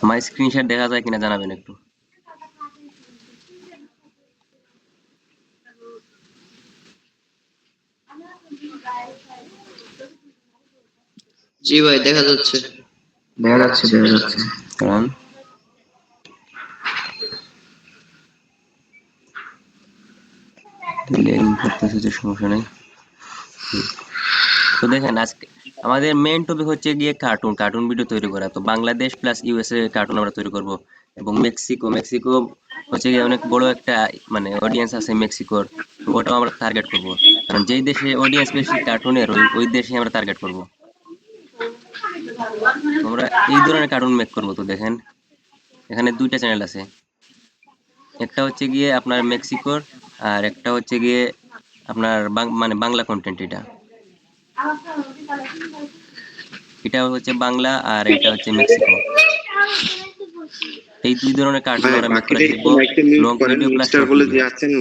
আমার স্ক্রিনশট দেখা যায় কিনা জানাবেন একটু। জি ভাই দেখা যাচ্ছে। দেখা যাচ্ছে। কারণ লোডিং করতেছে যে সমস্যা নেই। তো দেখেন আজকে আমাদের মেইন টপিক হচ্ছে গিয়ে কার্টুন ভিডিও তৈরি করা। তো বাংলাদেশ প্লাস ইউএসএ কার্টুন আমরা তৈরি করব এবং মেক্সিকো হচ্ছে গিয়ে অনেক বড় একটা মানে অডিয়েন্স আছে মেক্সিকোর। তো ওটাও আমরা টার্গেট করব, কারণ যেই দেশে অডিয়েন্স বেশি কার্টুনের ওই দেশে আমরা টার্গেট করব। তো আমরা এই ধরনের কার্টুন মেক করব। তো দেখেন এখানে দুইটা চ্যানেল আছে, একটা হচ্ছে গিয়ে আপনার মেক্সিকোর আর একটা হচ্ছে গিয়ে আপনার মানে বাংলা কন্টেন্ট। এটা হচ্ছে বাংলা আর এটা হচ্ছে মেক্সিকো। এই দুই ধরনের কার্টুন ভাই আমরা মেক করে বাকিটা একটু শিখবো, মাইকটা মিউট লং করেন, ভিডিও প্লাস মিস্টার শর্ট বলে ভিডিও। যে আছেন।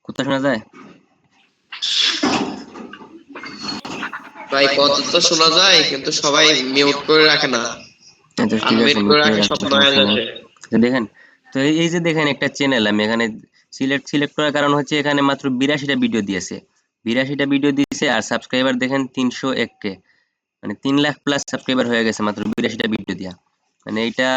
কথা শোনা যায়? ভাই কথা তো শোনা যায় কিন্তু সবাই মিউট করে রাখে না, আচ্ছা ঠিক আছে, আনমিউট মিউট করে করে রাখে, সব রাখবো, নয়েজ সমস্যা নেই। আসে। তো দেখেন, তো এই যে দেখেন একটা চ্যানেল আমি এখানে সিলেক্ট করার কারণ হচ্ছে এখানে মাত্র 82টা ভিডিও দিয়েছে, 82টা ভিডিও দিয়েছে আর সাবস্ক্রাইবার দেখেন 301 কে, মানে 3 লাখ প্লাস সাবস্ক্রাইবার হয়ে গেছে মাত্র 82টা ভিডিও দিয়া। মানে এটা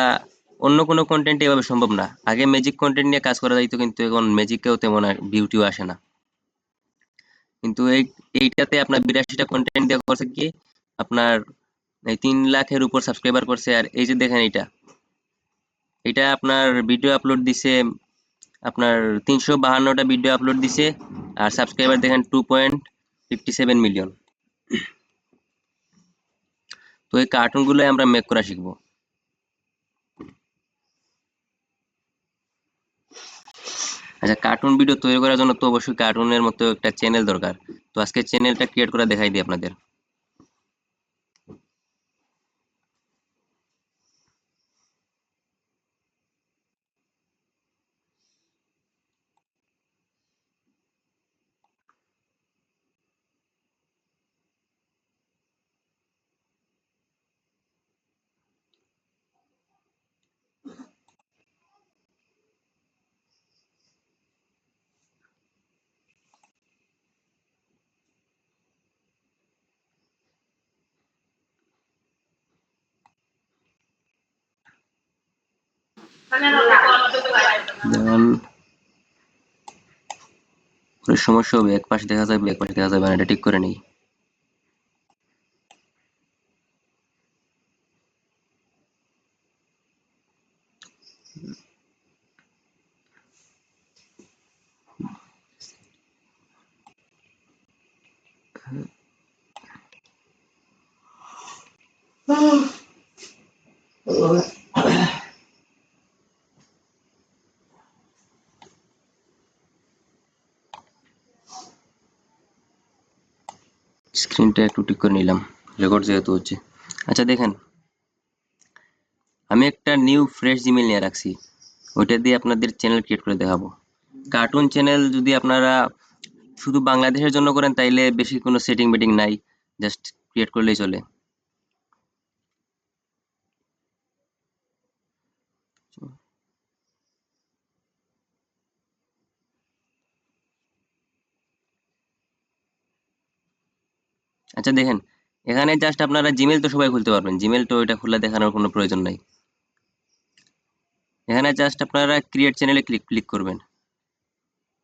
অন্য কোনো কন্টেন্টে এভাবে সম্ভব না। আগে ম্যাজিক কন্টেন্ট নিয়ে কাজ করা যাইতো, কিন্তু এখন ম্যাজিকেও তেমন বিউটিও আসে না। কিন্তু এইটাতে আপনার 82টা কন্টেন্ট দিয়ে করছে কি আপনার এই 3 লাখের উপর সাবস্ক্রাইবার করছে। আর এই যে দেখেন এটা আপনার ভিডিও আপলোড দিছে, আপনার 352টা ভিডিও আপলোড দিছে আর সাবস্ক্রাইবার দেখেন 2.57 মিলিয়ন। তো এই কার্টুন গুলো আমরা মেক করা শিখবো। আচ্ছা, কার্টুন ভিডিও তৈরি করার জন্য তো অবশ্যই কার্টুনের মতো একটা চ্যানেল দরকার। তো আজকে চ্যানেলটা ক্রিয়েট করে দেখাই দিই আপনাদের। যেমন সমস্যা হবে, এক পাশে দেখা যাবে এক পাশে দেখা যাবে না, এটা ঠিক করে নেই। স্ক্রিনটা একটু ঠিক করে নিলাম, রেকর্ড যেহেতু হচ্ছে। আচ্ছা দেখেন, আমি একটা নিউ ফ্রেশ জিমেইল নিয়ে রাখছি, ওইটা দিয়ে আপনাদের চ্যানেল ক্রিয়েট করে দেখাবো। কার্টুন চ্যানেল যদি আপনারা শুধু বাংলাদেশের জন্য করেন তাইলে বেশি কোনো সেটিং বেটিং নাই, জাস্ট ক্রিয়েট করলেই চলে। আচ্ছা দেখেন, এখানে জাস্ট আপনারা জিমেল তো সবাই খুলতে পারবেন, জিমেল তো এটা খুলে দেখানোর কোনো প্রয়োজন নাই। এখানে জাস্ট আপনারা ক্রিয়েট চ্যানেলে ক্লিক করবেন,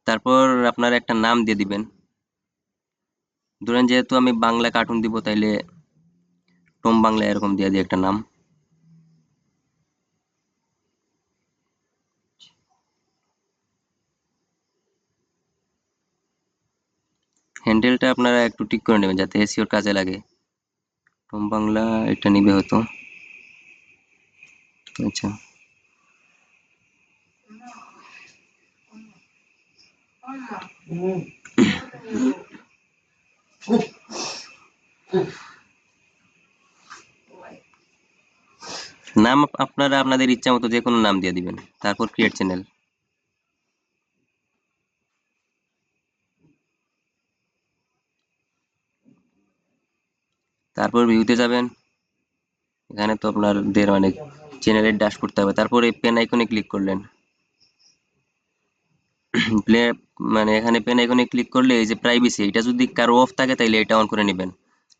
তারপর আপনারা একটা নাম দিয়ে দিবেন। ধরেন যেহেতু আমি বাংলা কার্টুন দিব, তাইলে টম বাংলা এরকম দিয়ে দিই একটা নাম। হ্যান্ডেলটা আপনারা একটু ঠিক করে নেবেন যাতে এসইওর কাজে লাগে। টম বাংলা এটা নিবে হয়তো। আচ্ছা, নাম আপনারা আপনাদের ইচ্ছা মতো যে কোনো নাম দিয়ে দিবেন, তারপর ক্রিয়েট চ্যানেল। তারপর ভিউতে যাবেন, এখানে তো আপনাদের মানে চ্যানেলের ড্যাশ করতে হবে, তারপর এই পেন আইকনে ক্লিক করলেন। প্লে মানে এখানে পেন আইকনে ক্লিক করলে এই যে প্রাইভেসি, এটা যদি কারো অফ থাকে তাহলে এটা অন করে নেবেন।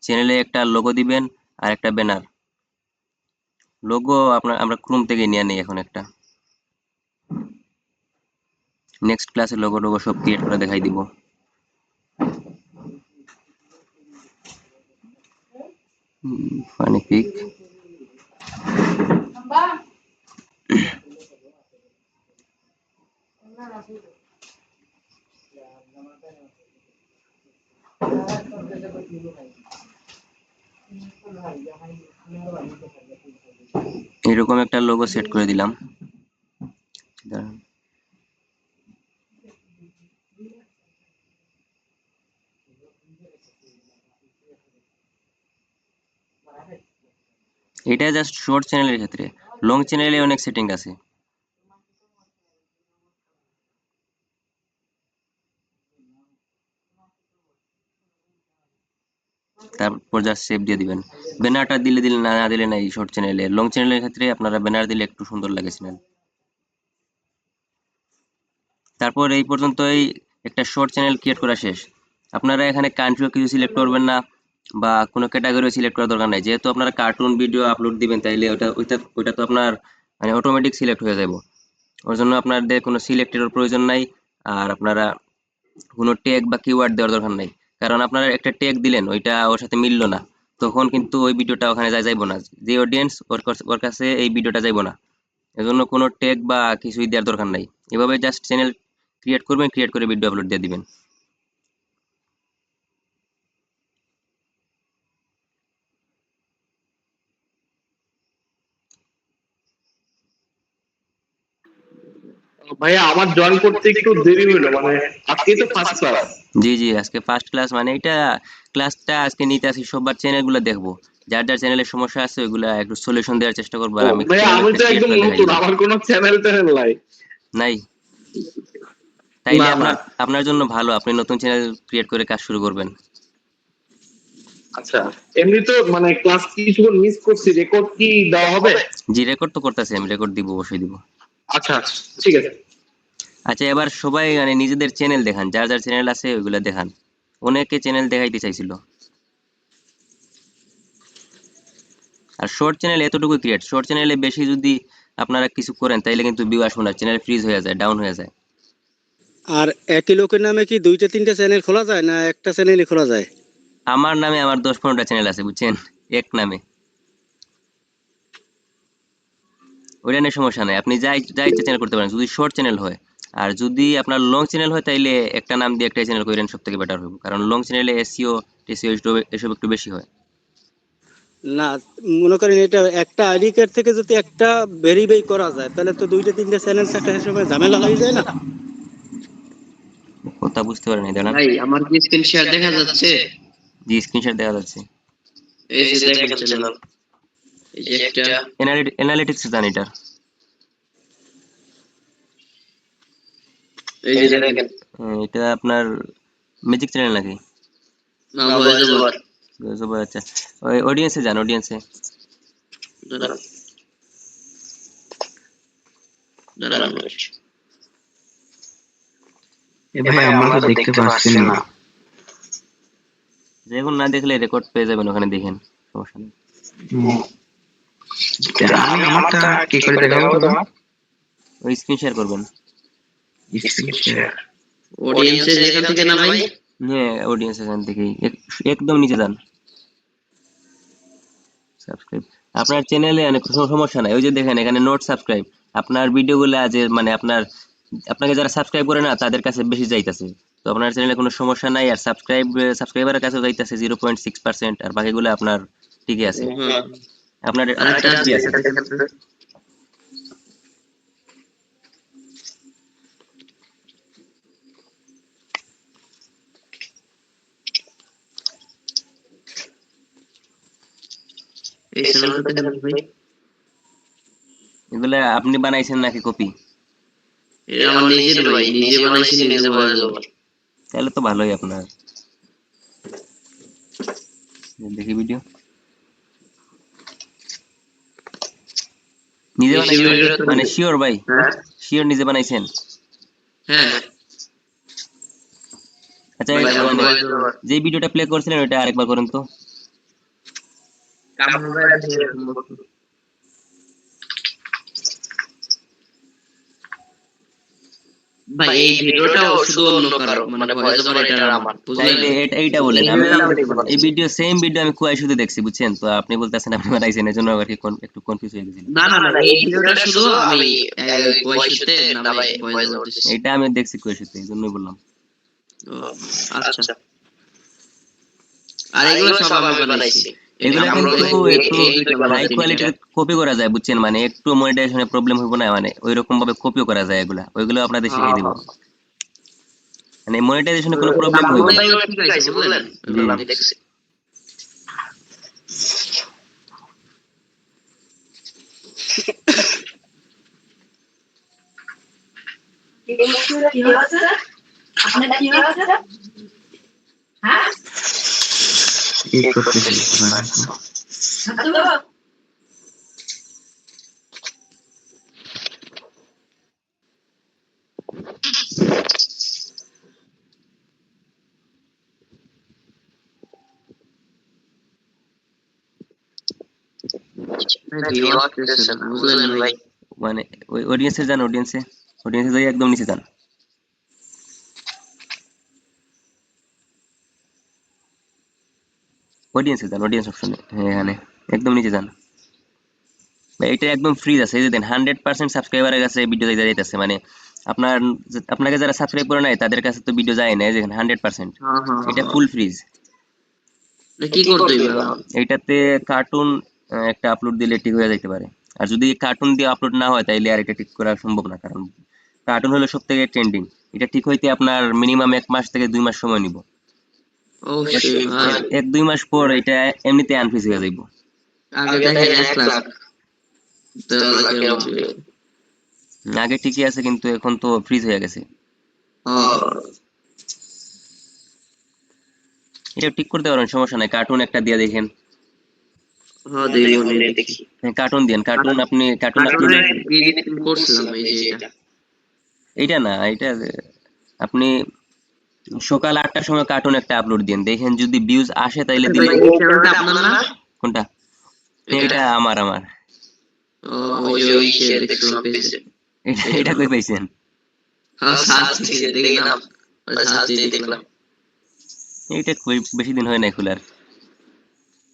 চ্যানেলে একটা লোগো দিবেন আর একটা ব্যানার। লোগো আমরা ক্রোম থেকে নিয়ে নেই এখন একটা। নেক্সট ক্লাসে লোগো টোগো সব ক্রিয়েট করে দেখাই দিব। Funny pic. এরকম একটা লোগো সেট করে দিলাম। দাঁড়ান। এটা জাস্ট শর্ট চ্যানেলের ক্ষেত্রে, লং চ্যানেলে অনেক সেটিং আছে। তারপর জাস্ট সেভ দিয়ে দিবেন। ব্যানারটা দিলে দিলে না দিলে নাই শর্ট চ্যানেলে, লং চ্যানেলের ক্ষেত্রে আপনারা ব্যানার দিলে একটু সুন্দর লাগে চ্যানেল। তারপর এই পর্যন্তই একটা শর্ট চ্যানেল ক্রিয়েট করা শেষ। আপনারা এখানে কান্ট্রিও কিছু সিলেক্ট করবেন না বা কোনো ক্যাটাগরিও সিলেক্ট করার দরকার নাই, যেহেতু আপনারা কার্টুন ভিডিও আপলোড দিবেন তাইলে ওইটা তো আপনার মানে অটোমেটিক সিলেক্ট হয়ে যাবে। ওর জন্য আপনাদের কোনো সিলেক্টের প্রয়োজন নাই। আর আপনারা কোনো ট্যাগ বা কিওয়ার্ড দেওয়ার দরকার নাই, কারণ আপনারা একটা ট্যাগ দিলেন ওইটা ওর সাথে মিললো না, তখন কিন্তু ওই ভিডিওটা ওখানে যাইবো না, যে অডিয়েন্স ওর কাছে এই ভিডিওটা যাইবো না। এজন্য কোনো ট্যাগ বা কিছুই দেওয়ার দরকার নাই। এভাবে জাস্ট চ্যানেল ক্রিয়েট করবেন, ক্রিয়েট করে ভিডিও আপলোড দিয়ে দিবেন। ভাইয়া আমার জয়েন করতে একটু দেরি হলো, মানে আজকেই তো ফার্স্ট ক্লাস। জি জি, আজকে ফার্স্ট ক্লাস, মানে এটা ক্লাসটা আজকে নিতে আসি, সবার চ্যানেলগুলো দেখবো, যার যার চ্যানেলের সমস্যা আছে ওইগুলা একটু সলিউশন দেওয়ার চেষ্টা করবো, আর আমি ভাইয়া চ্যানেল আমি একটা তো ক্রিয়েট একদম করে দেখাই নতুন, দিব। আমার কোনো চ্যানেল ট্যানেল নাই। নাই? তাইলে না না। আপনার জন্য ভালো, আপনি নতুন চ্যানেল ক্রিয়েট করে কাজ শুরু করবেন। আচ্ছা, এমনি তো মানে ক্লাস কিছুক্ষণ মিস করছি, রেকর্ড কি দেওয়া হবে? জি, রেকর্ড তো করতেছি, আমি রেকর্ড দিব, অবশ্যই দিব। আচ্ছা আচ্ছা, ঠিক আছে। আচ্ছা, এবার সবাই মানে নিজেদের চ্যানেল দেখান, যার যার চ্যানেল আছে ওইগুলা দেখান। অনেকে চ্যানেল দেখাইতে চাইছিল। আর শর্ট চ্যানেল এতটুকু ক্রিয়েট, শর্ট চ্যানেলে বেশি যদি আপনারা কিছু করেন তাইলে কিন্তু ভিউ আসবে না, চ্যানেল ফ্রিজ হয়ে যায়, ডাউন হয়ে যায়। আর একই লোকের নামে কি দুইটা তিনটা চ্যানেল খোলা যায় না একটা চ্যানেলই খোলা যায়? আমার নামে আমার 10-15টা চ্যানেল আছে, বুঝছেন, এক নামে। ওইটা নিয়ে সমস্যা নাই, আপনি যা ইচ্ছা চ্যানেল করতে পারেন যদি শর্ট চ্যানেল হয়। আর যদি আপনার লং চ্যানেল হয় তাইলে একটা নাম দিয়ে একটা চ্যানেল করেন, সব থেকে বেটার হবে, কারণ লং চ্যানেলে এসইও টেসিও এসব একটু বেশি হয়। না, মনে করেন এটা একটা আইডি কার্ড থেকে যদি একটা ভেরিফাই করা যায় তাহলে তো দুইটা তিনটা চ্যানেল একটা সময় ঝামেলা হয়ে যায় না? কথা বুঝতে পারেন এই দাঁড়ান। ভাই আমার কি স্ক্রিন শেয়ার দেখা যাচ্ছে? জি, স্ক্রিনশট দেখা যাচ্ছে। এই যে দেখেন চ্যানেল, এই যে একটা, অ্যানালিটিক্স জান এটা। এই যে দেখেন, এটা আপনার ম্যাজিক চ্যানেল নাকি? না ভয়েস ওভার। আচ্ছা, ওই অডিয়েন্সে যান, অডিয়েন্সে। দাঁড়ান দাঁড়ান, এ ভাই আমরা তো দেখতে পাচ্ছি না। দেখুন, না দেখলে রেকর্ড পেয়ে যাবেন, ওখানে দেখেন, সমস্যা নেই। হুম, আমি আমারটা কি করে দেখাবো তোমার? ওই স্ক্রিন শেয়ার করবেন। Screen share. অডিয়েন্সে যেখান থেকে নামাই। হ্যাঁ, অডিয়েন্স এখান থেকেই একদম নিচে যান, সাবস্ক্রাইব। আপনার চ্যানেলে অনেক সমস্যা নাই, ওই যে দেখেন এখানে নোট সাবস্ক্রাইব, আপনার ভিডিওগুলো যে মানে আপনাকে যারা সাবস্ক্রাইব করে না তাদের কাছে বেশি যাইতাছে। তো আপনার চ্যানেলে কোনো সমস্যা নাই, আর সাবস্ক্রাইবারের কাছে যাইতাছে 0.6%, আর বাকিগুলো আপনার ঠিকই আছে। হ্যাঁ, আপনার আরেকটা আরেকটা কি আছে, আছে? এটা দেখেন তো। এই চ্যানেলটা দেখেন ভাই, এগুলা আপনি বানাইছেন নাকি কপি? এটা আমার নিজের ভাই, নিজে বানাইছি, নিজে ভয়েস ওভার। তাহলে তো ভালোই আপনার। দেখি ভিডিও। নিজে বেশি বানাইছেন ভিডিও তো মানে শিওর ভাই? হ্যাঁ শিওর নিজে বানাইছেন? হ্যাঁ আচ্ছা ভাই আমার মানে ভয়েস ওভার যে ভিডিওটা প্লে করছিলেন ওটা আরেকবার করেন তো। কাম হবে দেখি এরকম বস্তু। ভাই এই ভিডিওটাও শুধু অন্য কারো মানে ভয়েস ওভার এটা আমার বুঝলেন তাইলে এইটা বলেন। এই আমি ভিডিওটা আমি দেখতে এই পাচ্ছি ভিডিও সেম ভিডিও আমি কুয়াই শুধু দেখছি বুঝছেন, তো আপনি বলতেছেন আপনি বানাইছেন, এর জন্য আর কি একটু কনফিউজ হয়ে গেছিলাম। না না না এই ভিডিওটা শুধু আমি ভয়েস শুতে না ভাই ভয়েস ওভার দিছি এটা আমি দেখছি কুয়াই শুতে, এই জন্যই বললাম। ও, আচ্ছা আর এগুলো সব আমি বানাইছি এগুলা আমরা কিন্তু একটু এই দুইটা হাই বানাইছি কোয়ালিটির কপি করা যায় বুঝছেন, মানে একটু মনিটাইজেশনে প্রবলেম হইব না, মানে ওইরকম ভাবে কপিও করা যায় এগুলা, ওইগুলো আপনাদের শিখিয়ে দিব, মানে মনিটাইজেশনে কোনো প্রবলেম হইব না। সামনেও ঠিক আছে বুঝলেন জি এগুলো আমি দেখছি কি হচ্ছে? আপনার কি হচ্ছে? হ্যাঁ? কি করতেছি তো ভিউ আসতেছে না বুঝলেন ভাই মানে ওই অডিয়েন্সে যান, অডিয়েন্সে যাই একদম নিচে যান। অডিয়েন্স অপশনে, হ্যাঁ এখানে একদম নিচে যান ভাই। এটা একদম ফ্রি আছে, এই যে দেন 100% সাবস্ক্রাইবারের কাছে ভিডিও যাইতেছে, মানে আপনার আপনাকে যারা সাবস্ক্রাইব করে নাই তাদের কাছে তো ভিডিও যায় না, এই যে 100%। হ্যাঁ হ্যাঁ এটা হ্যাঁ ফুল ফ্রিজ। কি করতে হইবে এখন এইটাতে কার্টুন একটা আপলোড দিলে ঠিক হয়ে যাইতে পারে, আর যদি কার্টুন দিয়ে আপলোড না হয় তাইলে আর এটা ঠিক করা সম্ভব না, কারণ কার্টুন হলো সব থেকে ট্রেন্ডিং। এটা ঠিক হইতে আপনার মিনিমাম 1 মাস থেকে 2 মাস সময় নিব। অবশ্যই ভাই 1-2 মাস পর এটা এমনিতে আনফ্রিজ হয়ে যাইব। আগে দেখেন 1 লাখ 10 লাখের মধ্যে আগে ঠিকই আছে কিন্তু এখন তো ফ্রিজ হয়ে গেছে। হ্যাঁ এটা ঠিক করতে পারেন, সমস্যা নাই। কার্টুন একটা দিয়ে দেখেন। হ্যাঁ দেখবো নে দেখি কার্টুন দেন, কার্টুন আপনি কার্টুন আপলোড। কার্টুনে এডিট করছিলাম এই যে এটা এইটা না, এটা আপনি সকাল 8টার সময় কার্টুন একটা আপলোড দিন, দেখেন যদি ভিউজ আসে তাইলে ভাই দিবেন। এই চ্যানেলটা আপনার না কোনটা? এটা এটা আমার ও ওই যে ওই সে দেখছিলাম পেজে এটা কই পাইছেন? হ্যাঁ সার্চ দিয়ে দেখলাম সার্চ দিয়ে দেখলাম এইটা বেশি দিন হয় নাই খোলার,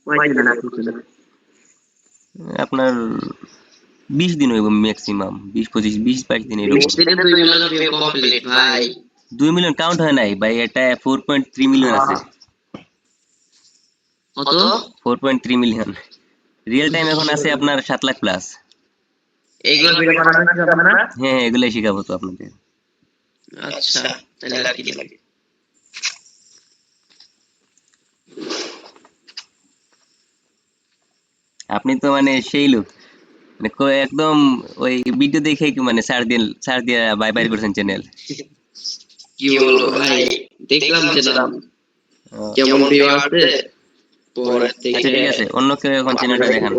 কয়দিন না কিছু না আপনার 20 দিন হইব ম্যাক্সিমাম, 20-25 20-22 দিন এরকম। দিনে 2 মিলিয়ন ভিউ কমপ্লিট ভাই 2 মিলিয়ন কাউন্ট হয় নাই ভাই, এটা 4.3 মিলিয়ন আছে। কত 4.3 মিলিয়ন রিয়েল টাইম এখন আছে আপনার 7 লাখ প্লাস। এইগুলো ভিডিও বানানো হচ্ছে আপনারা হ্যাঁ এগুলাই শিখাবো তো আপনাদের। আচ্ছা তাহলে আর কি লাগে আপনি তো মানে সেই লোক, মানে একদম ওই ভিডিও দেখে কি মানে সার দিয়ে বাই করছেন চ্যানেল। কি বলবো ভাই দেখলাম যে না কেমন ভিউ আসছে পরে আচ্ছা থেকে ঠিক আছে, অন্য কেউ এখন চ্যানেলটা দেখান,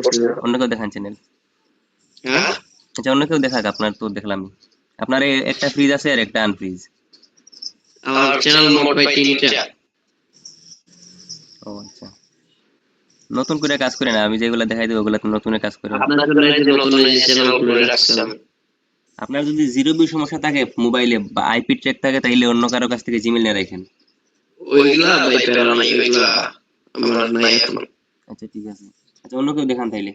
অন্য কেউ দেখান চ্যানেল। হ্যাঁ আচ্ছা অন্য কেউ দেখাক, আপনার তো দেখলাম। আপনার একটা ফ্রিজ আছে আর একটা আনফ্রিজ। আমার চ্যানেল মোট ভাই 3টা ও আচ্ছা, নতুন করে কাজ করে না, আমি যেগুলো দেখাই দেবো ওগুলো নতুন কাজ করে। আপনার জন্য এই যে নতুন এই চ্যানেল খুলে রাখছিলাম আপনার যদি জিরো বিউ সমস্যা থাকে মোবাইলে বা আইপি ট্র্যাক থাকে তাইলে অন্য কারো কাছ থেকে জিমেল নিয়ে রাখেন। ওইগুলা ভাই প্যারা নাই ওইগুলা আমার নাই এখন আচ্ছা ঠিক আছে, আচ্ছা অন্য কেউ দেখান তাইলে।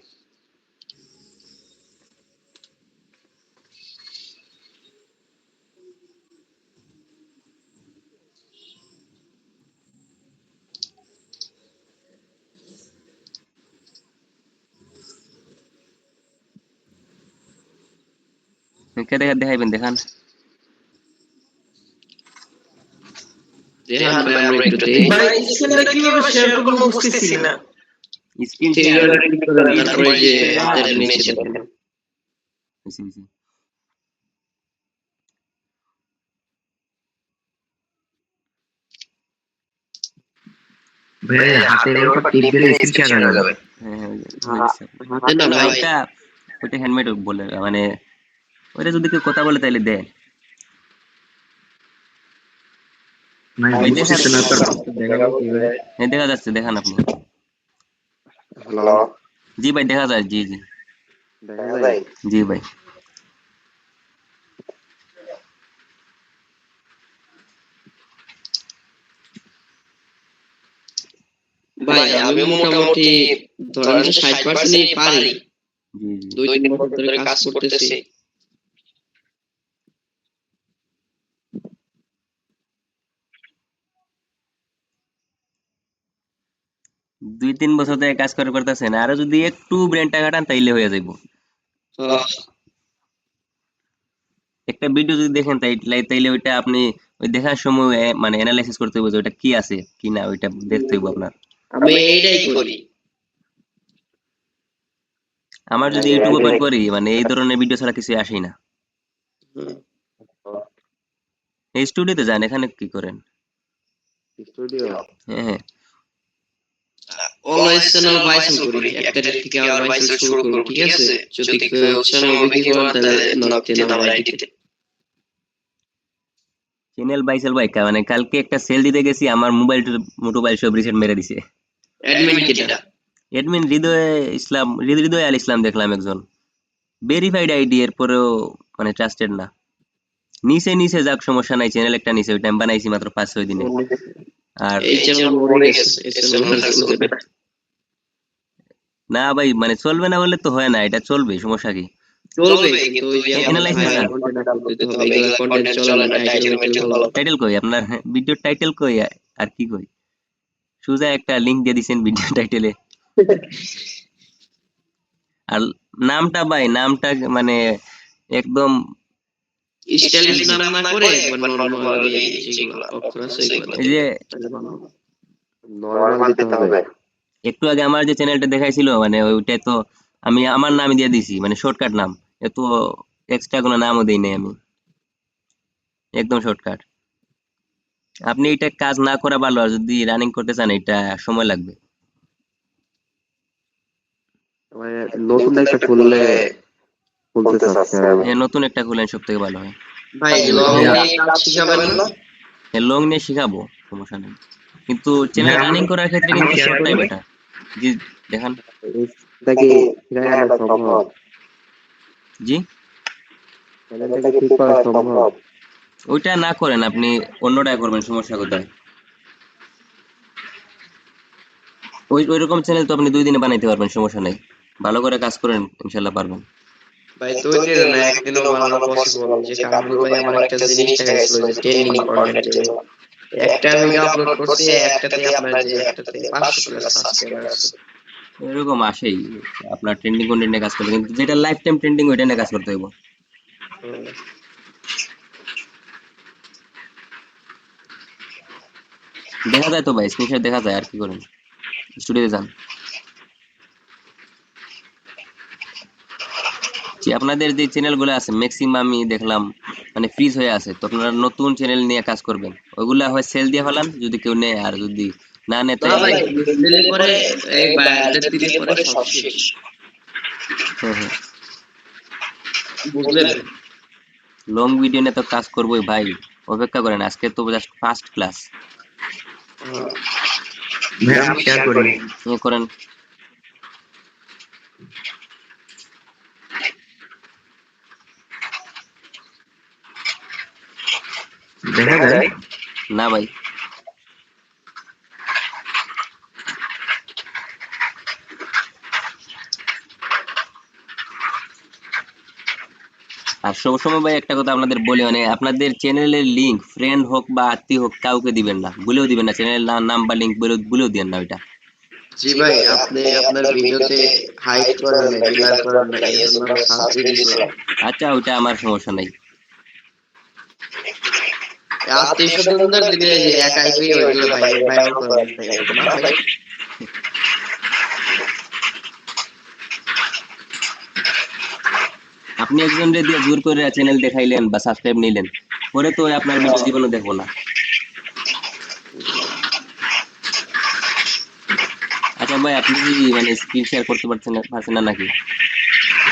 কে দেখাইবেন দেখান। দেখান ভাই আমরা একটু দেখি ভাই স্ক্রিনটা কিভাবে শেয়ার করব বুঝতেছি না। স্ক্রিন শেয়ার ক্লিক করেন তারপরে যে হাতের নিচে দেখেন ভাই হাতের উপর টিপ দিলে স্ক্রিন শেয়ার হয়ে যাবে হ্যাঁ হাতে না ভাই এটা ওইটা হ্যান্ডমেড বলে, মানে ওইটা যদি কেউ কথা বলে তাহলে দেয়। ভাই ভাই দেখান, বুঝতেছে না, তারপর তো দেখাবো কিভাবে? হ্যাঁ দেখা যাচ্ছে, দেখান আপনি। হ্যালো, জি ভাই দেখা যায়, জি জি। দেখা যায়? জি ভাই। ভাই আমি মোটামুটি ধরেন যে 60% পারি, জি জি। 2-3 বছর ধরে কাজ করতেছি। 2-3 বছর ধরে কাজ করে করতেছেন, আরো যদি একটু ব্রেনটা খাটান তাইলে হয়ে যাইব। আহ, একটা ভিডিও যদি দেখেন তাইলে ওইটা আপনি ওই দেখার সময় মানে অ্যানালাইসিস করতে হবে যে ওইটা কি আছে কি না, ওইটা দেখতে হবে আপনার। আমি এইটাই করি। আমার যদি ইউটিউব ওপেন করি মানে এই ধরনের ভিডিও ছাড়া কিছু আসেই না। হুম। এই স্টুডিওতে যান, এখানে কি করেন? স্টুডিও? হ্যাঁ হ্যাঁ। অলওয়েজ চ্যানেল বাইসেল করি, 1 তারিখ থেকে আবার বাইসেল শুরু করব, ঠিক আছে? যদি কেউ চ্যানেল বিক্রি করেন তাহলে নক দিন আমার আইডিতে। চ্যানেল বাইসেল ভাই মানে কালকে একটা সেল দিতে গেছি, আমার মোবাইল সব রিসেট মেরে দিছে। অ্যাডমিন কিটা? এডমিন হৃদয় আল ইসলাম দেখলাম একজন, ভেরিফাইড আইডি, এরপরেও মানে ট্রাস্টেড না। নিচে যাক সমস্যা নাই, চ্যানেল একটা নিচে, ওইটা আমি বানাইছি মাত্র 5-6 দিনে। আর এই চ্যানেল মরে গেছে, এই চ্যানেল আর চলবে না। না ভাই মানে চলবে না বললে তো হয় না, এটা চলবে, সমস্যা কি? চলবে, কিন্তু ওই যে আপনার অ্যানালাইসিস ভাইরাল জান, কন্টেন্ট আপলোড দিতে হবে, এগুলা কন্টেন্ট চলে না, টাইটেল মেটেল ভালো। টাইটেল কই আপনার? ভিডিও টাইটেল কই আর কি কই? সোজা একটা লিংক দিয়ে দিছেন ভিডিও টাইটেলে। আর নামটা ভাই, নামটা মানে একদম স্টাইলিশ নাম না করে একবার নরমাল ওই যেগুলো অক্ষর আছে ওইগুলো এই যে দিলে তাহলে ভালো হবে। নরমাল দিতে হবে। একটু আগে আমার যে চ্যানেলটা দেখাইছিল মানে ওইটাই তো আমি আমার নামই দিয়ে দিছি, মানে শর্টকাট নাম, এত এক্সট্রা কোনো নামও দেই নাই আমি, একদম শর্টকাট। আপনি এটা কাজ না করা ভালো, আর যদি রানিং করতে চান এটা সময় লাগবে। মানে নতুন একটা খুলতে চাচ্ছে আমি। নতুন একটা খুলেন, সব থেকে ভালো হয়। ভাই লং নিয়ে কাজ শিখাবেন না? লং নিয়ে শিখাবো, সমস্যা নেই, কিন্তু চ্যানেল ভাই রানিং করার ক্ষেত্রে আমি কিন্তু শেয়ার শর্টটাই করি। বেটার। জি দেখান। এটা কি ফিরাই আনা সম্ভব? জি চ্যানেলটা কি ঠিক করা সম্ভব? ওইটা না করেন, আপনি অন্যটাই করবেন, সমস্যা কোথায়? ওইরকম চ্যানেল তো আপনি 2 দিনে বানাইতে পারবেন, সমস্যা নাই। ভালো করে কাজ করেন, ইনশাল্লাহ পারবেন। ভাই 2 দিন না, একদিনও বানানো পসিবল। যে কামরুল ভাই আমার একটা জিনিস দেখাইছিল যে ট্রেন্ডিং কন্টেন্ট, যেগুলো একটা ভিডিও আপলোড করছি, একটাতে 500 প্লাস সাবস্ক্রাইবার আছে। এরকম আসেই, আপনার ট্রেন্ডিং কন্টেন্ট নিয়ে কাজ করতে, কিন্তু যেটা লাইফ টাইম ট্রেন্ডিং ওইটা নিয়ে কাজ করতে হইব। হুম। দেখা যায় তো ভাই, স্ক্রিনশট দেখা যায়, আর কি করেন? স্টুডিওতে যান। জি, আপনাদের যে চ্যানেলগুলো আছে ম্যাক্সিমামই দেখলাম মানে ফ্রিজ হয়ে আছে, তো আপনারা নতুন চ্যানেল নিয়ে কাজ করবেন, ওইগুলা হয় সেল দিয়ে ফেলান যদি কেউ নেয়, আর যদি না নেয় না তাইলে ভাই, দিলে পরে এই বায়ারদের দিলে পরে সব শেষ, হ্যাঁ হ্যাঁ, বুঝলেন? লং ভিডিও নিয়ে তো কাজ করবোই ভাই, অপেক্ষা করেন, আজকে তো জাস্ট ফার্স্ট ক্লাস। হ্যাঁ। ভাই আমি শেয়ার করি। করেন। দেখা যায়? না ভাই, আর সবসময় ভাই একটা কথা আপনাদের বলি, মানে আপনাদের চ্যানেলের লিংক ফ্রেন্ড হোক বা আত্মীয় হোক কাউকে দিবেন না, ভুলেও দিবেন না, চ্যানেলের নাম বা লিংক ভুলেও দিবেন না ওইটা। জি ভাই, আপনি আপনার ভিডিওতে হাইড করেন না, ব্লার করেন না, এর জন্য আমি শাস্তি দিয়েছিলাম। আচ্ছা ওইটা আমার সমস্যা নাই। আত্মীয় স্বজনদের দিলে যে এক আইপি ওইগুলো ভাইরাল করেন না ভাই। আপনি একজনকে দিয়ে জোর করে চ্যানেল দেখাইলেন বা সাবস্ক্রাইব নিলেন, পরে তো ওই আপনার ভিডিও জীবনে দেখবো না। আচ্ছা ভাই, আপনি কি মানে স্ক্রিন শেয়ার করতে পারছেন না নাকি?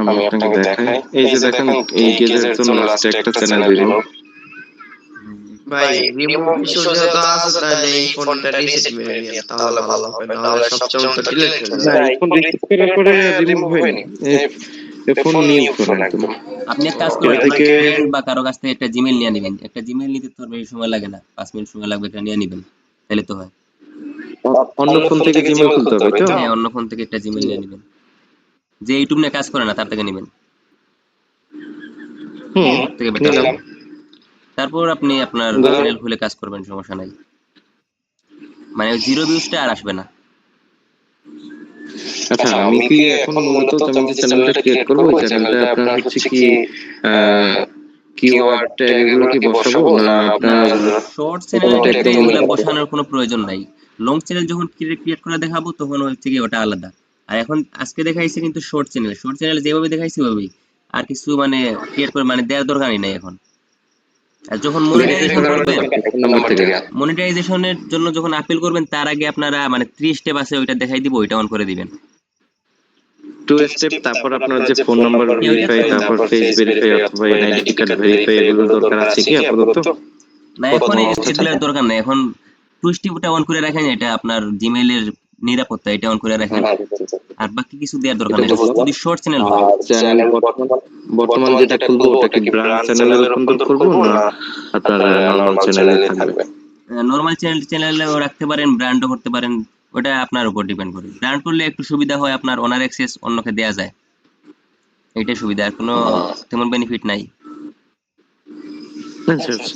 আমি আপনাকে দেখাই। এই যে দেখেন, এই গেজের জন্য লাস্টে একটা চ্যানেল বের হলো। ভাই রিমুভ ইস্যু যেহেতু আছে তাহলে এই ফোনটা রিসেট মেরে নিন, তাহলে ভালো হবে, নাহলে সব চমক ডিলিট হয়ে না, যাবে। এই ফোন রিসেট করার পরে রিমুভ হয়নি। এই ফোন নিউ ফোন একদম। আপনি এক কাজ এটা করবেন, থেকে ফ্রেন্ড বা কারো কাছ থেকে একটা জিমেইল নিয়ে নেবেন। একটা জিমেইল নিতে তো আর বেশি সময় লাগে না, 5 মিনিট সময় লাগবে, এটা নিয়ে নেবেন, তাহলে তো হয়। অন্য ফোন থেকে জিমেল খুলতে হবে তো? হ্যাঁ, অন্য ফোন থেকে একটা জিমেইল নিয়ে নেবেন, যে ইউটিউব নিয়ে কাজ করে না তার থেকে নেবেন, হুম, সব থেকে বেটার নিলাম। হবে। তারপর আপনি আপনার যাই হোক, চ্যানেল খুলে কাজ করবেন, সমস্যা নাই। মানে জিরো ভিউজটা আর আসবে না। আচ্ছা আমি কি এখন মূলত আমি যে চ্যানেলটা ক্রিয়েট করবো, ওই চ্যানেলটা আপনার হচ্ছে কি কিওয়ার্ড ট্যাগ এগুলো কি বসাবো, না না, আপনার শর্ট চ্যানেলের কোনোটা ক্ষেত্রে একদম এগুলা বসানোর কোনো প্রয়োজন নাই। লং চ্যানেল যখন ক্রিয়েট করে দেখাবো তখন হচ্ছে কি ওটা আলাদা। আর এখন আজকে দেখাইছে কিন্তু শর্ট চ্যানেল, শর্ট চ্যানেল যেভাবে দেখাইছে ওইভাবেই, আর কিছু মানে ক্রিয়েট করে মানে দেওয়ার দরকারই নাই এখন। আর যখন ভেরিফাই মনিটাইজেশন করার করবেন, ফোন নাম্বার থেকে? মনিটাইজেশনের জন্য যখন আপিল করবেন তার আগে আপনারা মানে 3 স্টেপ আছে, ওইটা দেখাই দিব, ওইটা অন করে দিবেন। 2 স্টেপ, তারপর আপনার যে ফোন নাম্বার হ্যাঁ, ওইটা ভেরিফাই, তো তারপর ফেস ভেরিফাই অথবা আইডেন্টি কার্ড ভেরিফাই, এগুলো দরকার আছে কি আপাতত? না, এখন এগুলোর দরকার নাই। এখন টু স্টেপটা অন করে রাখেন, এটা আপনার জিমেইলের নিরাপত্তা, এটা অন করে রাখেন। আর বাকি কিছু দেওয়ার দরকার নেই যদি শর্ট চ্যানেল হয়। চ্যানেল বর্তমান যেটা খুলবো ওটা কি ব্রাঞ্চ চ্যানেলে রূপান্তর করবো, না আপনার নরমাল চ্যানেলে থাকবে? নরমাল চ্যানেলেও রাখতে পারেন, ব্র্যান্ডও করতে পারেন, ওটা আপনার উপর ডিপেন্ড করে। ব্র্যান্ড করলে একটু সুবিধা হয়, আপনার ওনার অ্যাক্সেস অন্যকে দেয়া যায়, এইটাই সুবিধা, আর কোনো তেমন বেনিফিট নাই। আচ্ছা আচ্ছা,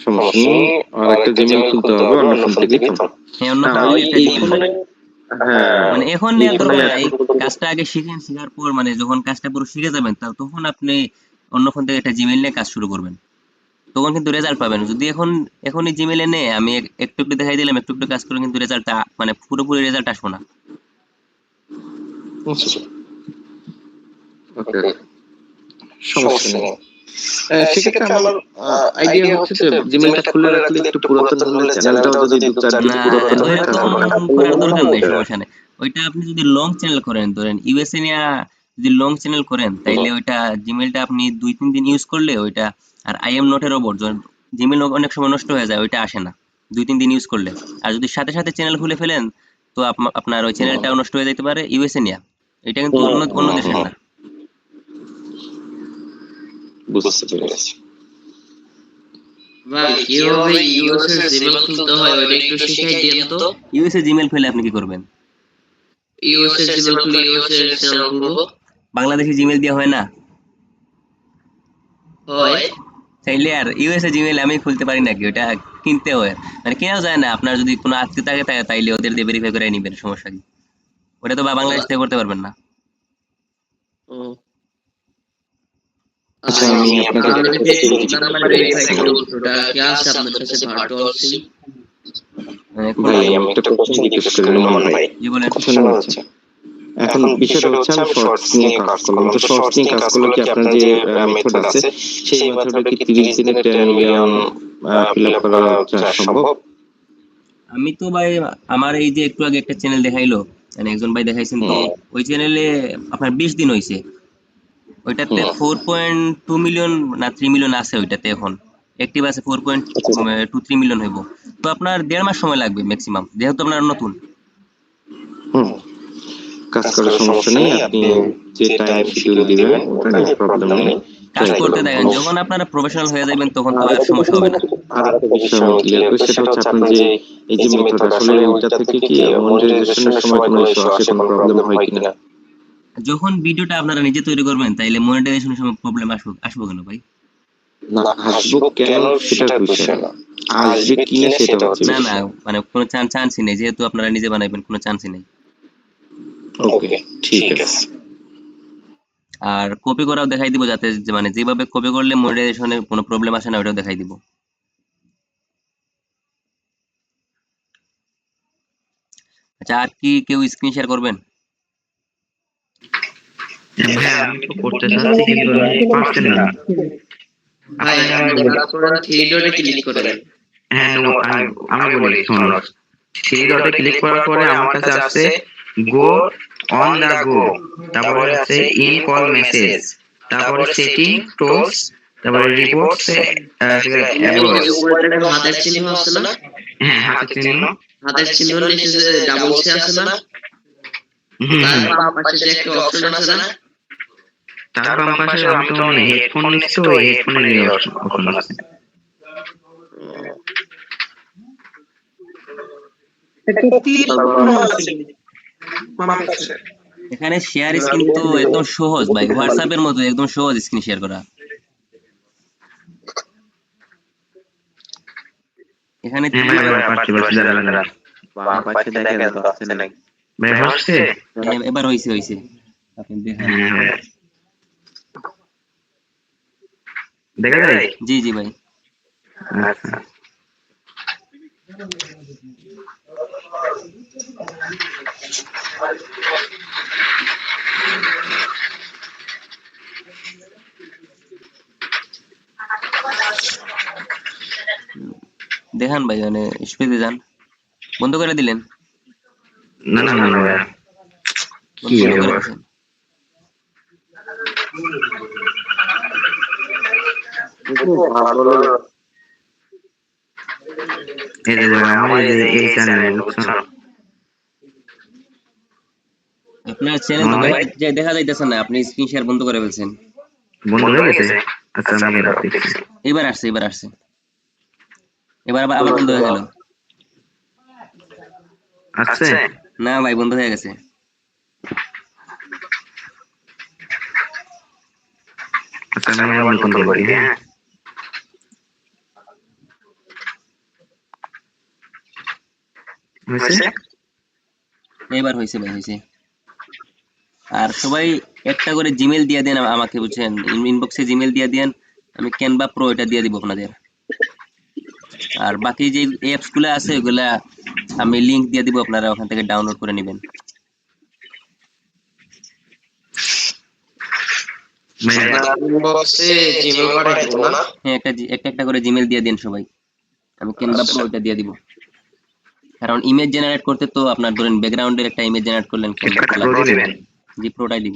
সমস্যা নেই। আর একটা জিমেল খুলতে হবে অন্য ফোন থেকেই তো? হ্যাঁ, অন্য না, ওই একটা এই জিমেল ফোনে, নেবেন। হ্যাঁ মানে এখন এই নেওয়ার ফোনে দরকার নাই, এখন কাজটা আগে শিখেন, শেখার পর মানে যখন কাজটা পুরো শিখে যাবেন তখন আপনি অন্য ফোন থেকে একটা জিমেল নিয়ে কাজ শুরু করবেন, তখন কিন্তু রেজাল্ট পাবেন। যদি এখনই জিমেলে নে আমি একটু একটু দেখাই দিলাম, একটু একটু কাজ করে, কিন্তু রেজাল্টটা মানে পুরোপুরি রেজাল্ট আসবো না। আচ্ছা, ওকে, সমস্যা নেই। সেক্ষেত্রে আমার আইডিয়া হচ্ছে যে জিমেলটা খুলে রাখলে একটু পুরাতন হলে চ্যানেলটাও যদি 2-4 দিন না, পুরাতন হয় ওইরকম তাহলে করার দরকার নেই, সমস্যা নেই। ওইটা আপনি যদি লং চ্যানেল করেন, ধরেন ইউএসএ নিয়ে যদি লং চ্যানেল করেন, তাইলে ওইটা জিমেলটা আপনি 2-3 দিন ইউজ করলে ওইটা, আর আই এম নটের ওপর জিমেল অনেক সময় নষ্ট হয়ে যায়, ওইটা আসে না 2-3 দিন ইউজ করলে। আর যদি সাথে সাথে চ্যানেল খুলে ফেলেন তো আপনার ওই চ্যানেলটাও নষ্ট হয়ে যেতে পারে ইউএসএ নিয়ে। এটা কিন্তু অন্য অন্য দেশের না। বুঝতে পেরেছি। ভাই কিভাবে ইউএস এর জিমেল খুলতে হয় ওইটা একটু শিখাই দিন তো। ইউএসএ জিমেল খুলে আপনি কি করবেন? ইউএস এর জিমেল খুলে ইউএস এর চ্যানেল খুলবো। বাংলাদেশি জিমেল দিয়ে হয় না? হয়। চাইলে আর ইউএসএ জিমেল আমি খুলতে পারি নাকি? ওটা কিনতে হয়, মানে কেনাও যায় না। আপনার যদি কোনো আত্মীয় থাকে তাইলে ওদের দিয়ে ভেরিফাই করে নিবেন, সমস্যা কি? ওটা তো বাংলাদেশ থেকে করতে পারবেন না। ও আচ্ছা, আমি আপনাকে আমি একটা ফেসবুক জিনিস জিজ্ঞেস নাম্বার করি। ভেরিফাই করব, ওটা কি আছে আপনার কাছে ভার্চুয়াল সিম? ভাই আমি একটা কোশ্চেন জিজ্ঞেস করি নোমান ভাই, জি বলেন। কথা শোনা যাচ্ছে? এখন বিষয়টা হচ্ছে আমি শর্টস নিয়ে কাজ করলাম, তো শর্টস নিয়ে কাজ করলে কি আপনার যে মেথড আছে সেই মেথডে কি 30 দিনে 10 মিলিয়ন ফিল আপ করা সম্ভব? আমি তো ভাই, আমার এই যে একটু আগে একটা চ্যানেল দেখাইলো, মানে একজন ভাই দেখাইছেন, তো ওই চ্যানেলে আপনার 20 দিন হইছে, ওইটাতে 4.2 মিলিয়ন না 3 মিলিয়ন আছে, ওইটাতে এখন অ্যাক্টিভ আছে 4.23 মিলিয়ন হইব। তো আপনার 1.5 মাস সময় লাগবে ম্যাক্সিমাম, যেহেতু আপনার নতুন। হুম, কাজ করার সমস্যা নেই, আপনি যে টাইম শিডিউল দিবেন ওটা নিয়ে প্রবলেম নেই, কাজ ট্রাই করতে করুন। দেখেন, যখন আপনারা প্রফেশনাল হয়ে যাবেন তখন তো আর সমস্যা হবে না। আর একটা বিষয় আমি ক্লিয়ার করি, সেটা হচ্ছে আপনার যে এই যে মেথড, আসলে ওইটা থেকে কি মনিটাইজেশনের সময় কোনো ইস্যু আসে, কোনো প্রবলেম হয় কিনা? যখন ভিডিওটা আপনারা নিজে তৈরি করবেন তাইলে মনিটাইজেশনের সময় প্রবলেম আসবো কেন ভাই? না, আসবো কেন সেটার বিষয় না, আসবে কিনা সেটা হচ্ছে না না, বিষয়। মানে কোনো চান্সই নেই, যেহেতু আপনারা নিজে বানাইবেন, কোনো চান্সই নেই। ওকে, ঠিক আছে। আর কপি করাও দেখাই দিব, যাতে মানে যেভাবে কপি করলে মনিটাইজেশনে কোনো প্রবলেম আসে না, ওটাও দেখাই দিব। আচ্ছা, আর কি কেউ স্ক্রিন শেয়ার করবেন? ভাই আমি তো করতে চাচ্ছি কিন্তু আপনি পারছেন না। ভাই আপনি কাজ করেন, থ্রি ডটে ক্লিক করেন। হ্যাঁ আমি বলি শোনো, থ্রি ডটে ক্লিক করার পরে আমার কাছে আসছে গো অন দা গো, তারপরে আছে ইন কল মেসেজ, তারপরে সেটিং টোলস, তারপরে রিপোর্টস অ্যাবস। উপরে একটা হাতের চিহ্ন আছে না? হ্যাঁ, হাতের চিহ্ন। হাতের চিহ্ন নিচে যে ডাবল সি আছে না? তার বাম পাশে যে একটা অপশন আছে না? তার বাম পাশে আমি তো মানে হেডফোন নিচ্ছি, তো হেডফোনের অপশন আছে। এখানে শেয়ার স্ক্রিন তো একদম সহজ ভাই, হোয়াটসঅ্যাপের মতো একদম সহজ স্ক্রিন শেয়ার করা। এখানে বাম পাশে দেখেন তো আসছে নাকি? হচ্ছে। এবার হইছে আপনি দেখেন। দেখা যায়? জি জি ভাই। আচ্ছা। দেখান ভাই, মানে স্পিডে যান। বন্ধ করে দিলেন? না না না ভাইয়া, কি বন্ধ করে আবার? দিছেন? এই যে ভাই, আমার এই চ্যানেল বুঝছেন? আপনার চ্যানেল তো দেখা যাইতেছে না, আপনি স্ক্রিন শেয়ার বন্ধ করে ফেলছেন। বন্ধ হয়ে গেছে? আচ্ছা, আমি এবার দেখছি। এবার আসছে এবার আবার বন্ধ হয়ে গেল। আসছে? না ভাই, বন্ধ হয়ে গেছে। আচ্ছা, আমি আবার নতুন করে করি, হ্যাঁ। হয়েছে? এবার হয়েছে ভাই, হয়েছে। আর সবাই একটা করে জিমেল দিয়ে দেন আমাকে, বুঝছেন? ইনবক্সে জিমেল দিয়ে দেন, আমি ক্যানভা প্রো এটা দিয়ে দিব আপনাদের। আর বাকি যে অ্যাপস গুলো আছে ওগুলা আমি লিংক দিয়ে দিব, আপনারা ওখান থেকে ডাউনলোড করে নেবেন। ইনবক্সে জিমেল পাঠাই দেব না? হ্যাঁ, একটা করে জিমেল দিয়ে দেন সবাই, আমি ক্যানভা প্রো এটা দিয়ে দিব। কারণ ইমেজ জেনারেট করতে তো আপনার ধরেন ব্যাকগ্রাউন্ডের একটা ইমেজ জেনারেট করলেন ক্যানভা প্রো লাগবে। জি, প্রোটাই দিব।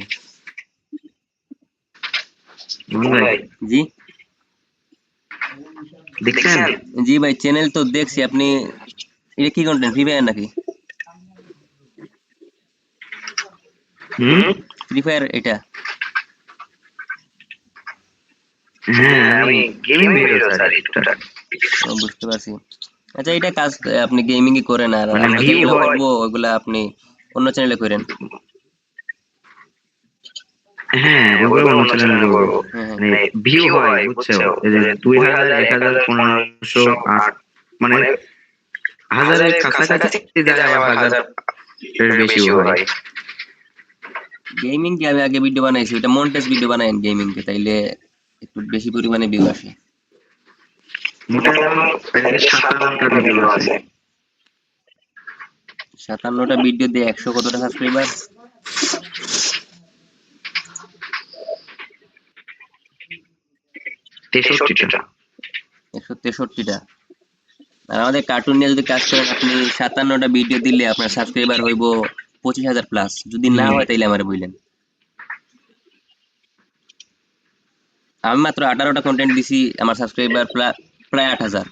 জি দেখছেন? জি ভাই, চ্যানেল তো দেখছি। আপনি এটা কি কন্টেন্ট, ফ্রি ফায়ার নাকি? ফ্রি ফায়ার এটা? হ্যাঁ, আমি গেমিং ভিডিও ছাড়ি টুকটাক। বুঝতে পারছি। আচ্ছা, এটা কাজ আপনি গেমিং ই করেন, আর মানে আমরা ভিউ যেগুলো হয়। করবো ওগুলা আপনি অন্য চ্যানেলে করেন। হ্যাঁ, ওগুলো অন্য চ্যানেলে করবো। হ্যাঁ হ্যাঁ। মানে ভিউ হয়, বুঝছো? এই যে 2000, 1000, 1500, মানে হাজারের কাছাকাছি যায়, আবার 1000 এর বেশিও হয়। গেমিং কি আমি আগে ভিডিও বানাইছি, ওটা মন্টেজ ভিডিও বানাইন গেমিং কে, তাইলে একটু বেশি পরিমাণে ভিউ আসে। মোটামুটি আমার 57টা ভিডিও আছে। 57টা ভিডিও দিয়ে 100 কতটা সাবস্ক্রাইবার? 63টা। 163টা। আর আমাদের কার্টুন নিয়ে যদি কাজ করেন, আপনি 57টা ভিডিও দিলে আপনার সাবস্ক্রাইবার হইব 25,000 প্লাস। যদি না হয় তাইলে আমারে বললেন। আমি মাত্র 18টা কন্টেন্ট দিছি, আমার সাবস্ক্রাইবার প্রায় 8,000।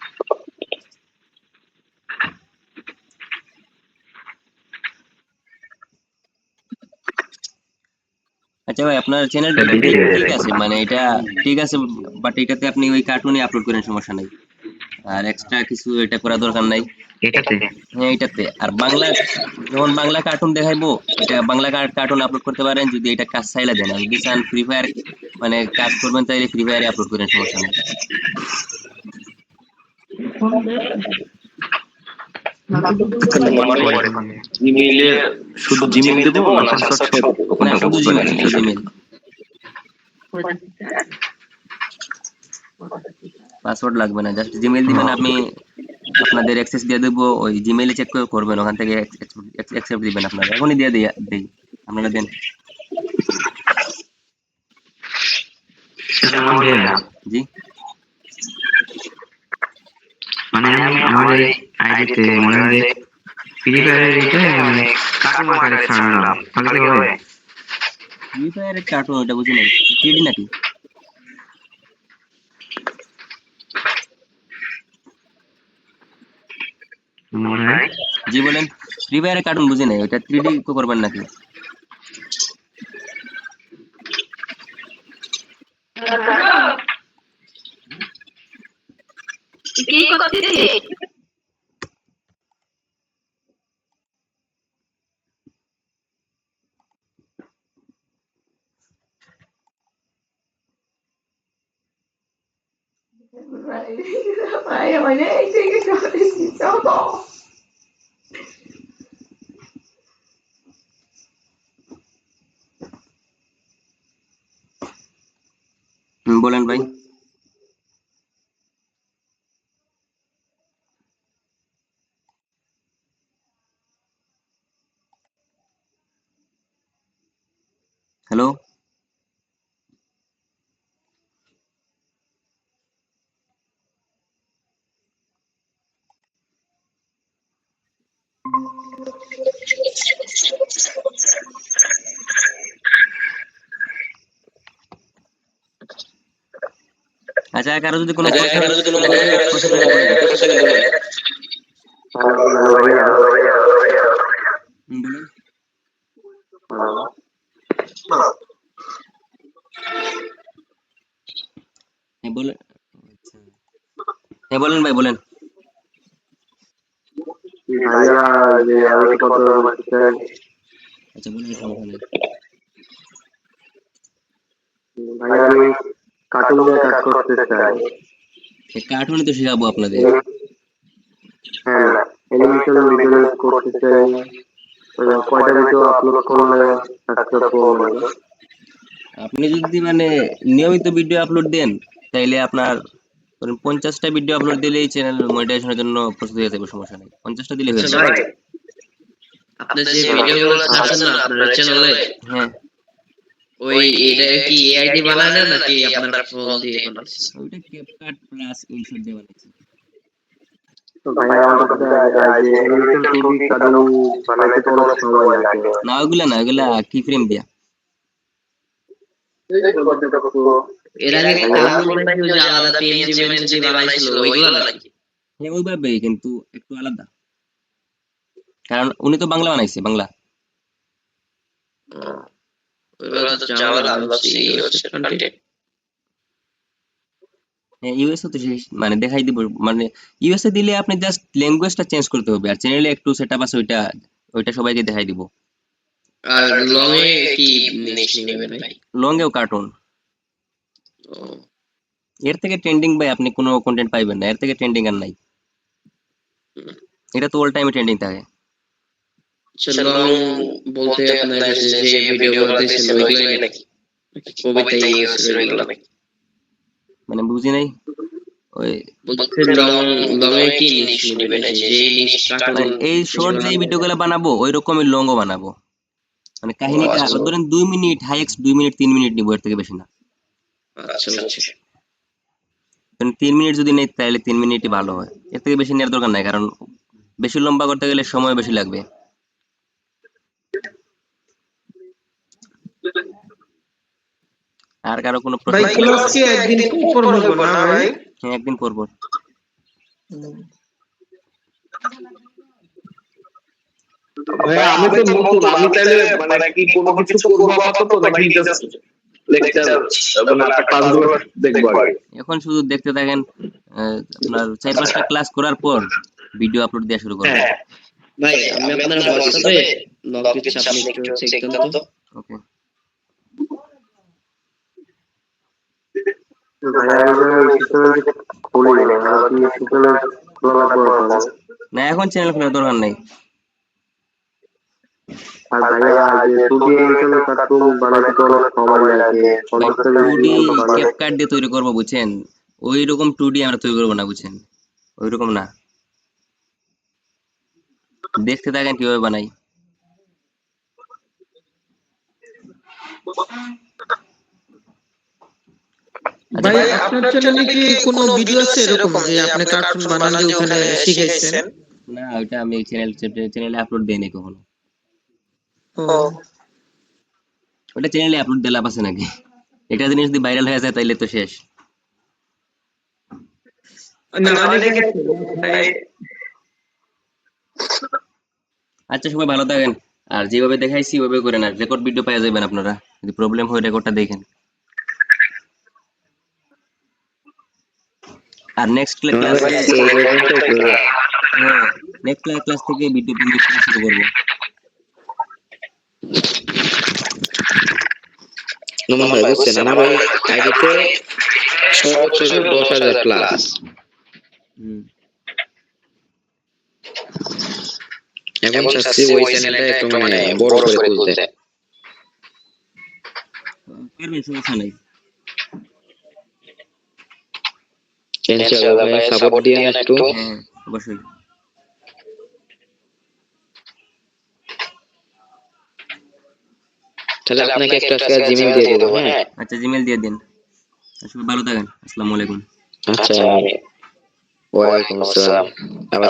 আচ্ছা ভাই, আপনার চ্যানেলটা ঠিক আছে, মানে এটা ঠিক আছে, বাট এটাতে আপনি ওই কার্টুনই আপলোড করেন, সমস্যা নাই। আর এক্সট্রা কিছু এটা করা দরকার নাই। এটাতে? হ্যাঁ, এটাতে। আর বাংলা, যখন বাংলা কার্টুন দেখাইবো, এটা বাংলা কার্টুন আপলোড করতে পারেন যদি এটা কাজ চাইলা দেন। আর যদি চান ফ্রি ফায়ার মানে কাজ করবেন, তাইলে ফ্রি ফায়ারে আপলোড করেন, সমস্যা নাই। জিমেইলে শুধু জিমেইল দেবো না পাসওয়ার্ড সেট না, শুধু জিমেল, শুধু জিমেল। পাসওয়ার্ড লাগবে না, জাস্ট জিমেল দিবেন। আমি আপনাদের অ্যাক্সেস দিয়ে দেবো, ওই জিমেইলে চেক করবেন, ওখান থেকে অ্যাকসেপ্ট দিবেন। আপনারা এখনই দিয়ে দেই, আপনারা দেন। জি, মানে আমি আমার এই আইডিতে মনে হয় যে ফ্রি ফায়ারের এটা মানে কাজ কার্টুন আকারে ছাড়লাম তাহলে কি হবে? ফ্রি ফায়ারের কার্টুন ওটা বুঝি নাই, 3D নাকি? মনে হয় জি বলেন, ফ্রি ফায়ারের কার্টুন বুঝি নাই, ওটা 3D করবেন নাকি? কি করতেছিস? Ay, oye, sigue cabecito. বলেন ভাই। হ্যালো, আচ্ছা কারো যদি কোনো প্রশ্ন থাকে, 5 সেকেন্ড বলেন। বলেন। হ্যাঁ বলেন। আচ্ছা। হ্যাঁ বলেন ভাই বলেন। ভাইয়া যে আমি তো কত বলতে চাই আচ্ছা বলেন, সমস্যা নেই। ভাইয়া আমি কার্টুন নিয়ে কাজ করতে চাই। কার্টুনই তো শেখাবো আপনাদের। হ্যাঁ অ্যানিমেশন ভিডিও করতে চাই। কয়টা ভিডিও আপলোড করলে সাকসেসফুল হবে? আপনি যদি মানে নিয়মিত ভিডিও আপলোড দেন, তাইলে আপনার ধরুন 50টা ভিডিও আপলোড দিলেই চ্যানেল মনিটাইজেশনের জন্য প্রস্তুত হয়ে যাবে, সমস্যা নেই। 50টা দিলে হয়ে আচ্ছা যাবে। ভাই, আপনি যে ভিডিওগুলো ছাড়ছেন না আপনার চ্যানেলে, হ্যাঁ, ওই এটা কি এআইডি বানানো নাকি আপনার ফোন দিয়ে বানাচ্ছেন? ওইটা ক্যাপকাট প্লাস ইনশট দিয়ে বানাইছি। তো ভাইয়া আমার কাছে যে অ্যানিমেশন 2D কার্টুন বানাইতে তো অনেক সময় লাগে। না ওইগুলা কি ফ্রেম দিয়া। এর আগে কার্টুন নাকি ওই যে আলাদা পিএনজি মেনজি দিয়ে বানাইছিল ওইগুলো নাকি? হ্যাঁ ওইভাবেই, কিন্তু একটু আলাদা, কারণ উনি তো বাংলা বানাইছে, বাংলা। ওইগুলো তো ঝামেলা, আমি ভাবছি ইউএস কন্টেন্ট। হ্যাঁ ইউএসএ তো মানে দেখাই দিব, মানে ইউএসএ দিলে আপনি জাস্ট ল্যাঙ্গুয়েজটা চেঞ্জ করতে হবে, আর চ্যানেলে একটু সেটআপ আছে, ওইটা ওইটা সবাইকে দেখাই দিব। আর লং এ কি নেক্সট নেবেন ভাই? লং এও কার্টুন। ও, এর থেকে ট্রেন্ডিং ভাই আপনি কোনো কন্টেন্ট পাইবেন না, এর থেকে ট্রেন্ডিং আর নাই। এটা তো অল টাইমে ট্রেন্ডিং থাকে। লং বলতে আপনার যে ভিডিওগুলো দিয়েছেন ওইগুলাই নাকি? কবিতা ইউএস এর ওইগুলো নাকি? মানে বুঝি নাই ওই, বলতে লং লং এ কি নিশ নেবেন, যে নিশ কার্টুন মানে এই শর্ট যে ভিডিওগুলো বানাবো ওই রকমই লংও বানাবো, মানে কাহিনীটা ধরেন 2 মিনিট, হাইয়েস্ট 2 মিনিট 3 মিনিট নিব, এর থেকে বেশি না। আচ্ছা আচ্ছা। 3 মিনিট যদি নেই তাহলে 3 মিনিটই ভালো হয়, এর থেকে বেশি নেওয়ার দরকার নাই, কারণ বেশি লম্বা করতে গেলে সময় বেশি লাগবে। আর কারো কোনো প্রশ্ন? ভাই ক্লাস কি একদিন পর হইব না ভাই? হ্যাঁ একদিন পর পর। ভাই আমি তো নতুন, আমি তাহলে মানে কি কোনো কিছু করব আপাতত নাকি জাস্ট লেকচার মানে একটা ক্লাসগুলো দেখবো আগে? এখন শুধু দেখতে থাকেন, আপনার 4-5টা ক্লাস করার পর ভিডিও আপলোড দেওয়া শুরু করবেন। ভাই আমি আপনার হোয়াটসঅ্যাপে লগ দিচ্ছি, আপনি একটু চেক দেন তো। ওকে। ভাইয়া আমি খুলি না, আপনি চ্যানেল খোলা লাগবে। না এখন চ্যানেল খোলার দরকার নাই। আর ভাইয়া যে 2D অ্যানিমেশনের কার্টুন বানাইতে তো অনেক সময় লাগে। 2D ক্যাপকাট দিয়ে তৈরি করবো বুঝছেন, ওই রকম 2D আমরা তৈরি করবো না বুঝছেন, ওই রকম না। দেখতে থাকেন কিভাবে বানাই। ভাই আপনার চ্যানেলে কি কোনো ভিডিও আছে এরকম যে আপনি কার্টুন বানান যে ওখানে শিখাইছেন? না ওইটা আমি চ্যানেলে আপলোড দেইনি কখনো। ওটা চ্যানেলে আপলোড দিলে লাভ আছে নাকি? একটা জিনিস যদি ভাইরাল হয়ে যায় তাইলে তো শেষ। না অনেকে ভাই আচ্ছা সবাই ভালো থাকেন, আর যেভাবে দেখাইছি ওইভাবে করেন, আর রেকর্ড ভিডিও পেয়ে যাবেন আপনারা, যদি প্রবলেম হয় রেকর্ডটা দেখেন। আর নেক্সট ক্লাস ক্লাস থেকে ভিডিও বন্ধ করা শুরু করবো। নোমান ভাই বুঝছেন, আমার ওই আইডিতে সর্বোচ্চ 10,000 প্লাস। হুম। এখন চাচ্ছি ওই চ্যানেলটা একটু মানে বড় করে তুলতে। পারবেন, সমস্যা নাই। ইনশাআল্লাহ ভাই সাপোর্ট দিয়েন একটু। হ্যাঁ অবশ্যই। তাহলে আপনাকে একটা আজকে জিমেইল দিয়ে দেবো, হ্যাঁ? আচ্ছা জিমেল দিয়ে দিন। সবাই ভালো থাকেন, আসসালামু আলাইকুম। আচ্ছা, ওয়ালাইকুম আসসালাম। আবার